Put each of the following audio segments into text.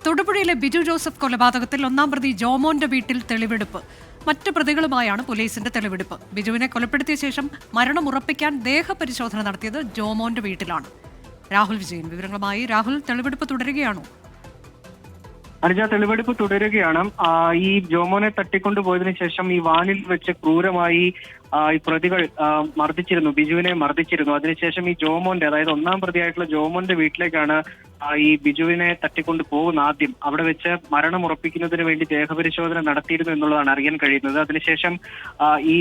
തൊടുപുഴയിലെ Biju Joseph കൊലപാതകത്തിൽ ഒന്നാം പ്രതി ജോമോന്റെ വീട്ടിൽ തെളിവെടുപ്പ്. മറ്റ് പ്രതികളുമായാണ് പോലീസിന്റെ തെളിവെടുപ്പ്. ബിജുവിനെ കൊലപ്പെടുത്തിയ ശേഷം മരണം ഉറപ്പിക്കാൻ ദേഹപരിശോധന നടത്തിയത് ജോമോന്റെ വീട്ടിലാണ്. രാഹുൽ വിജയൻ വിവരങ്ങളുമായി. രാഹുൽ, തെളിവെടുപ്പ് തുടരുകയാണോ? അനുജ, തെളിവെടുപ്പ് തുടരുകയാണ്. ഈ ജോമോനെ തട്ടിക്കൊണ്ടുപോയതിനു ശേഷം ഈ വാനിൽ വെച്ച് ക്രൂരമായി ഈ പ്രതികൾ മർദ്ദിച്ചിരുന്നു, ബിജുവിനെ മർദ്ദിച്ചിരുന്നു. അതിനുശേഷം ഈ ജോമോന്റെ, അതായത് ഒന്നാം പ്രതിയായിട്ടുള്ള ജോമോന്റെ വീട്ടിലേക്കാണ് ഈ ബിജുവിനെ തട്ടിക്കൊണ്ട് പോകുന്ന. ആദ്യം അവിടെ വെച്ച് മരണം ഉറപ്പിക്കുന്നതിന് വേണ്ടി ദേഹപരിശോധന നടത്തിയിരുന്നു എന്നുള്ളതാണ് അറിയാൻ കഴിയുന്നത്. അതിനുശേഷം ഈ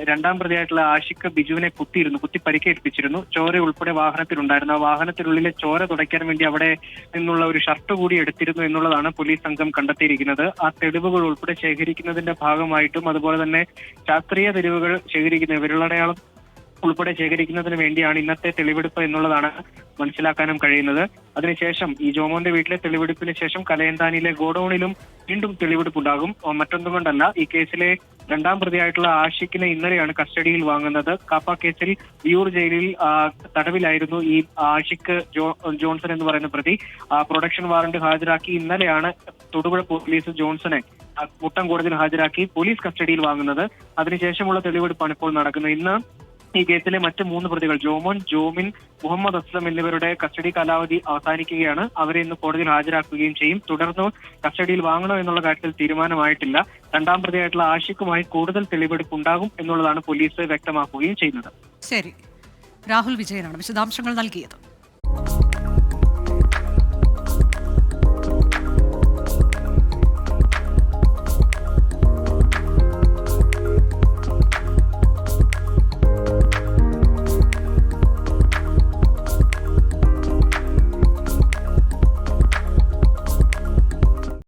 രണ്ടാം പ്രതിയായിട്ടുള്ള ആഷിഖ് ബിജുവിനെ കുത്തി പരിക്കേൽപ്പിച്ചിരുന്നു. ചോര ഉൾപ്പെടെ വാഹനത്തിലുണ്ടായിരുന്നു. ആ വാഹനത്തിനുള്ളിലെ ചോര തുടയ്ക്കാൻ വേണ്ടി അവിടെ നിന്നുള്ള ഒരു ഷർട്ട് കൂടി എടുത്തിരുന്നു എന്നുള്ളതാണ് പോലീസ് സംഘം കണ്ടെത്തിയിരിക്കുന്നത്. ആ തെളിവുകൾ ഉൾപ്പെടെ ശേഖരിക്കുന്നതിന്റെ ഭാഗമായിട്ടും അതുപോലെ തന്നെ ശാസ്ത്രീയ തെളിവുകൾ ശേഖരിക്കുന്ന വിരലടയാളം ഉൾപ്പെടെ ശേഖരിക്കുന്നതിന് വേണ്ടിയാണ് ഇന്നത്തെ തെളിവെടുപ്പ് എന്നുള്ളതാണ് മനസ്സിലാക്കാനും കഴിയുന്നത്. അതിനുശേഷം ഈ ജോമോന്റെ വീട്ടിലെ തെളിവെടുപ്പിന് ശേഷം കലയന്താനിയിലെ ഗോഡൌണിലും വീണ്ടും തെളിവെടുപ്പുണ്ടാകും. മറ്റൊന്നും കൊണ്ടല്ല, ഈ കേസിലെ രണ്ടാം പ്രതിയായിട്ടുള്ള ആഷിഖിനെ ഇന്നലെയാണ് കസ്റ്റഡിയിൽ വാങ്ങുന്നത്. കാപ്പ കേസിൽ വിയൂർ ജയിലിൽ തടവിലായിരുന്നു ഈ ആഷിഖ് ജോൺസൺ എന്ന് പറയുന്ന പ്രതി. പ്രൊഡക്ഷൻ വാറന്റ് ഹാജരാക്കി ഇന്നലെയാണ് തൊടുപുഴ പോലീസ് ജോൺസനെ മുട്ടം കോടതിയിൽ ഹാജരാക്കി പോലീസ് കസ്റ്റഡിയിൽ വാങ്ങുന്നത്. അതിനുശേഷമുള്ള തെളിവെടുപ്പാണ് ഇപ്പോൾ നടക്കുന്നത്. ഇന്ന് ഈ കേസിലെ മറ്റ് 3 പ്രതികൾ ജോമോൻ, ജോമിൻ, മുഹമ്മദ് അസ്ലം എന്നിവരുടെ കസ്റ്റഡി കാലാവധി അവസാനിക്കുകയാണ്. അവരെ ഇന്ന് കോടതിയിൽ ഹാജരാക്കുകയും ചെയ്യും. തുടർന്ന് കസ്റ്റഡിയിൽ വാങ്ങണോ എന്നുള്ള കാര്യത്തിൽ തീരുമാനമായിട്ടില്ല. രണ്ടാം പ്രതിയായിട്ടുള്ള ആഷിഖുമായി കൂടുതൽ തെളിവെടുപ്പ് ഉണ്ടാകും എന്നുള്ളതാണ് പോലീസ് വ്യക്തമാക്കുകയും ചെയ്യുന്നത്. ശരി, രാഹുൽ വിജയനാണ് വിശദാംശങ്ങൾ നൽകിയത്.